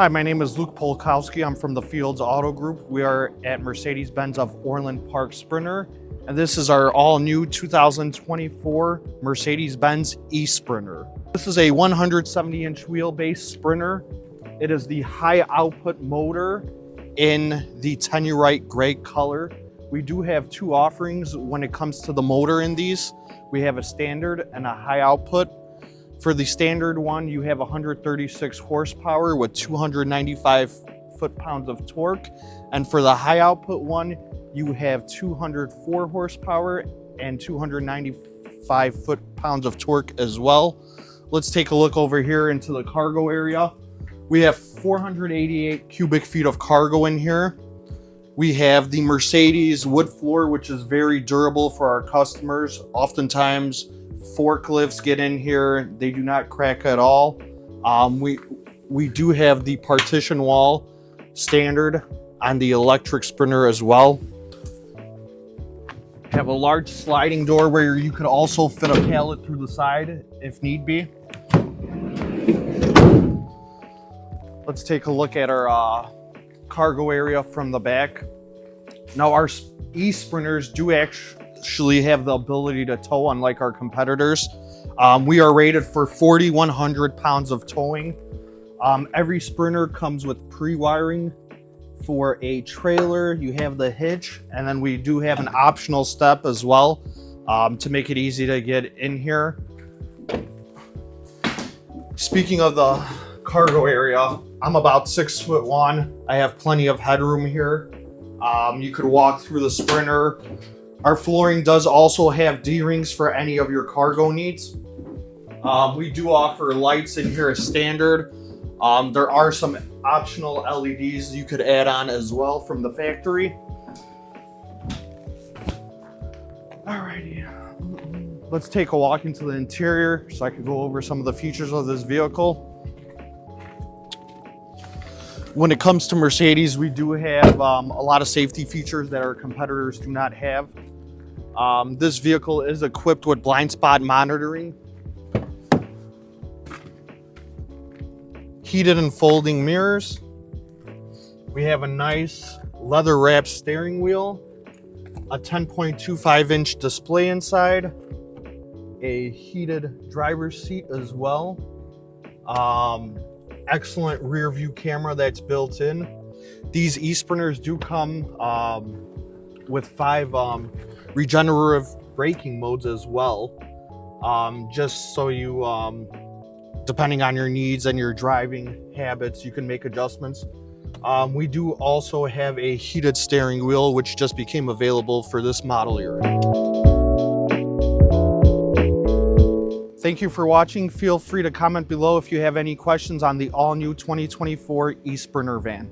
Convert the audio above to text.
Hi, my name is Lukasz Polkowski. I'm from the Fields Auto Group. We are at Mercedes-Benz of Orland Park Sprinter, and this is our all-new 2024 Mercedes-Benz eSprinter. This is a 170-inch wheelbase Sprinter. It is the high-output motor in the Tellurite gray color. We do have two offerings when it comes to the motor in these. We have a standard and a high output. For the standard one, you have 136 horsepower with 295 foot-pounds of torque. And for the high output one, you have 204 horsepower and 295 foot-pounds of torque as well. Let's take a look over here into the cargo area. We have 488 cubic feet of cargo in here. We have the Mercedes wood floor, which is very durable for our customers. Oftentimes, forklifts get in here, they do not crack at all. We do have the partition wall standard on the electric Sprinter as well. Have a large sliding door where you could also fit a pallet through the side if need be. Let's take a look at our cargo area from the back. Now our eSprinters do actually have the ability to tow, unlike our competitors. We are rated for 4,100 pounds of towing. Every Sprinter comes with pre-wiring for a trailer. You have the hitch, and then we do have an optional step as well to make it easy to get in here. Speaking of the cargo area, I'm about 6'1". I have plenty of headroom here. You could walk through the Sprinter. Our flooring does also have D-rings for any of your cargo needs. We do offer lights in here as standard. There are some optional LEDs you could add on as well from the factory. Alrighty, let's take a walk into the interior so I can go over some of the features of this vehicle. When it comes to Mercedes, we do have a lot of safety features that our competitors do not have. This vehicle is equipped with blind spot monitoring, heated and folding mirrors. We have a nice leather wrapped steering wheel, a 10.25-inch display inside, a heated driver's seat as well. Excellent rear view camera that's built in. These eSprinters do come with 5 regenerative braking modes as well, just so you depending on your needs and your driving habits, you can make adjustments. We do also have a heated steering wheel, which just became available for this model year. Thank you for watching. Feel free to comment below if you have any questions on the all-new 2024 eSprinter van.